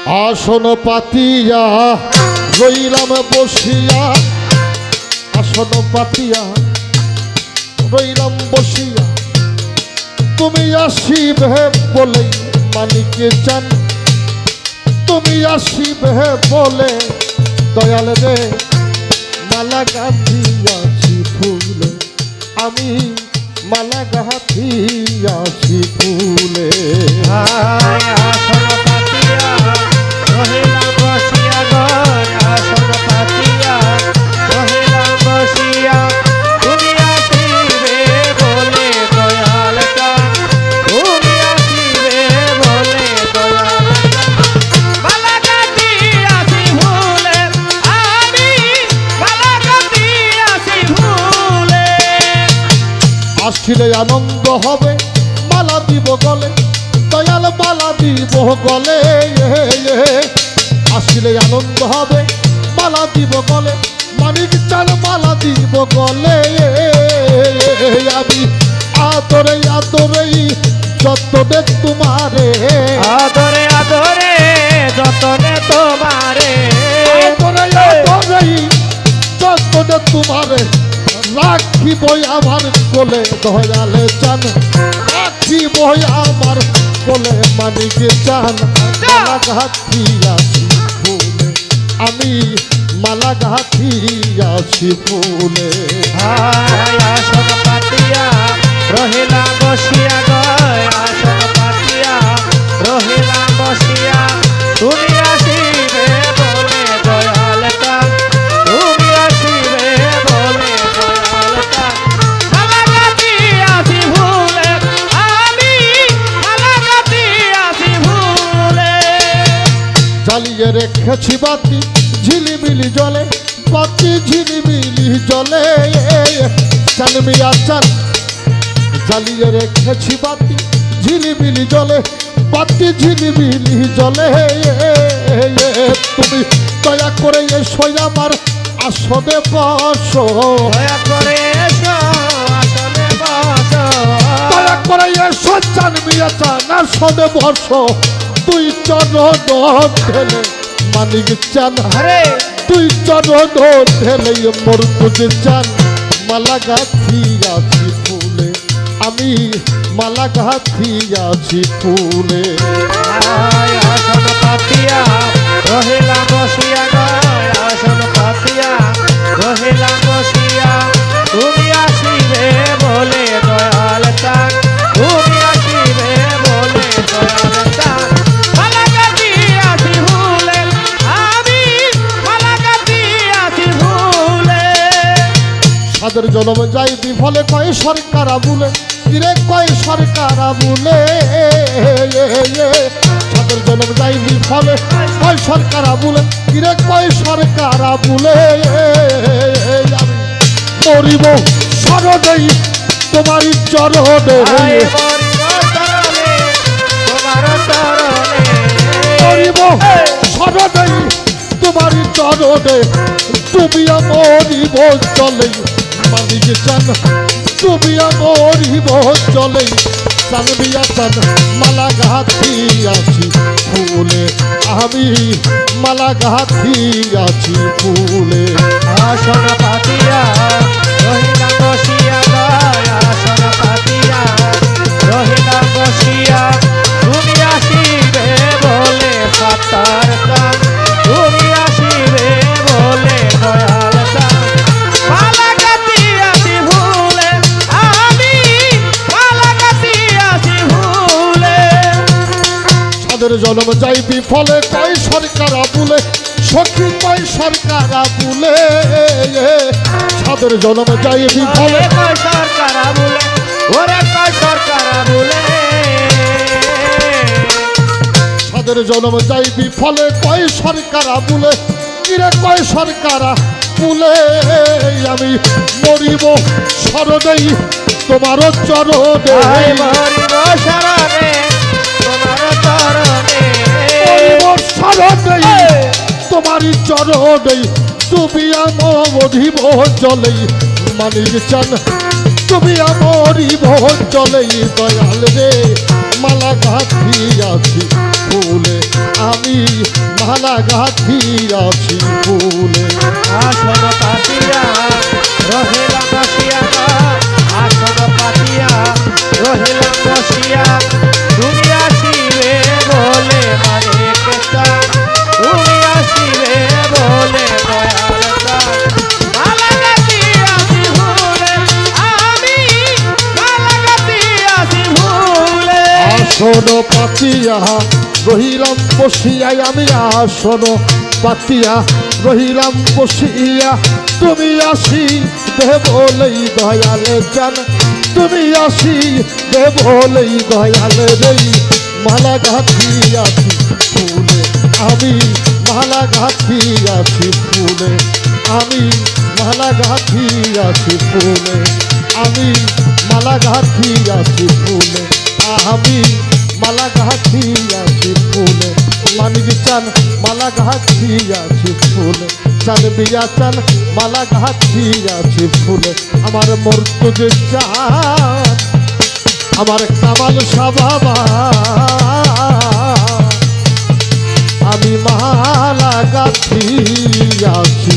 আসন পাতিয়া রইলাম বসিয়া, আসন পাতিয়া রইলাম বসিয়া, তুমি আসিবে বলে মানিকে চান, তুমি আসিবে বলে দয়াল রে মালা গাঁথিয়াছি ফুলে, আমি মালা গাঁথিয়াছি ফুলে। আসন পাতিয়া রহিলাম বসিয়া গো, আসন পাতিয়া রহিলাম বসিয়া, তুমি আসিবে বলে দয়াল চান, তুমি আসিবে বলে দয়াল চান, মালা গাঁথিয়াছি ফুলে, আমি মালা গাঁথিয়াছি ফুলে। আসলে আনন্দ হবে মালা দিব গলে, দয়াল মালা দিব গলে, আসলে আনন্দ হবে মালা দিব গলে, মানিক চাল মালা দিব গলে, আমি আদরে আদরে যতনে তোমারে, আদরে আদরে যতনে তোমারে, আদরে আদরে যতনে তোমারে, রাখিব আমার কোলে দয়ালে চান, রাখিব আমার কোলে মানিক চান, মালা গাঁথিয়াছি ফুলে, আমি মালা গাঁথিয়াছি ফুলে। আসন পাতিয়া রহিলাম বসিয়া গো, আসন পাতিয়া রহিলাম বসিয়া, তুমি আসিবে বলে দয়াল চান, তুমি আসিবে বলে দয়াল চান, মালা গাঁথিয়াছি ফুলে, আমি মালা গাঁথিয়াছি ফুলে। জ্বালিয়ে রেখেছি বাতি ঝিলিমিলি জলে, বাতি ঝিলিমিলি জলে, চান মিয়া চান, জ্বালিয়ে রেখেছি বাতি ঝিলিমিলি জলে, বাতি ঝিলিমিলি জলে, তুমি দয়া করে এসো আমার আসনে বসো, দয়া করে এসো আসনে বসো, দয়া করে এসো চান মিয়া চান আসনে বসো, তুই চরণ ঢেলে মানিক চান, আরে তুই চরণ ঢেলে মোর বুঝে চান, মালা গাঁথিয়াছি ফুলে, আমি মালা গাঁথিয়াছি ফুলে। আসন পাতিয়া রহিলাম বসিয়া গো, আসন পাতিয়া রহিলাম বসিয়া, তুমি আসিবে বলে দয়াল চান, তুমি আসিবে বলে দয়াল চান, মালা গাঁথিয়াছি ফুলে, আমি মালা গাঁথিয়াছি ফুলে। সাদের জনম যাই বিফলে কয় সরকার বুলে, কিরে কয় সরকার বুলে, সাদের জনম যাই বিফলে কয় সরকার বুলে, কিরে কয় সরকার বুলে, আমি মরিব শরণেই তোমার চরণে, আয় মরিব চরণে, তোমার চরণে, মরিব শরণেই তোমার চরণে, তুমি মরিব চলে মানিক চান, তুমি মরিব চলে চান মিয়া চান, মালা গাঁথিয়াছি ফুলে, আমি মালা গাঁথিয়াছি ফুলে। আসন পাতিয়া রহিলাম বসিয়া গো, আসন পাতিয়া রহিলাম বসিয়া, তুমি আসিবে বলে সত্তর চান, তুমি আসিবে বলে দয়াল চান, মালা গাঁথিয়াছি ফুলে, আমি মালা গাঁথিয়াছি ফুলে। সাদের জনম যাই বিফলে কয় সরকার বুলে, সখী কয় সরকার বুলে, সাদের জনম যাই বিফলে কয় সরকার বলে, ওরে কয় সরকার বলে, সাদের জনম যাই বিফলে কয় সরকার বুলে, কিরে কয় সরকার বুলে, আমি মরিব শরণেই তোমার চরণে, আয় মরিব শরণে তোমার চরণে, মরিব শরণেই তোমার চরণে, তুমি মরিব চলে মানিক চান, তুমি মরিব চলে দয়াল রে, মালা গাঁথিয়াছি ফুলে, আমি মালা গাথিয়াছি ফুলে। আসন পাতিয়া রহিলাম বসিয়া গো, আসন পাতিয়া রহিলাম বসিয়া, তুমি আসিবে বলে মানে কেতা, তুমি আসিবে বলে দয়াল দান। মালা গাথিয়াছি ফুলে, আমি মালা গাথিয়াছি ফুলে। আসন পাতিয়া রহিলাম বসিয়া, আমি আসন পাতিয়া রহিলাম বসিয়া, তুমি আসি দে বলেই দয়ালে জান, তুমি আসি দে বলেই দয়ালে রে। মালা গাথিয়াছি ফুলে, আমি মালা গাথিয়াছি ফুলে, আমি মালা গাথিয়াছি ফুলে, আমি মালা গাথিয়াছি ফুলে, আমি মালা গাথিয়াছি ফুলে। মানিক চান মালা গাথিয়াছি ফুলে, চান বিয়া চান মালা গাথিয়াছি ফুলে। আমার মর্তুজে চান, আমার কামাল সাবাবা, আমি মালা গাথিয়াছি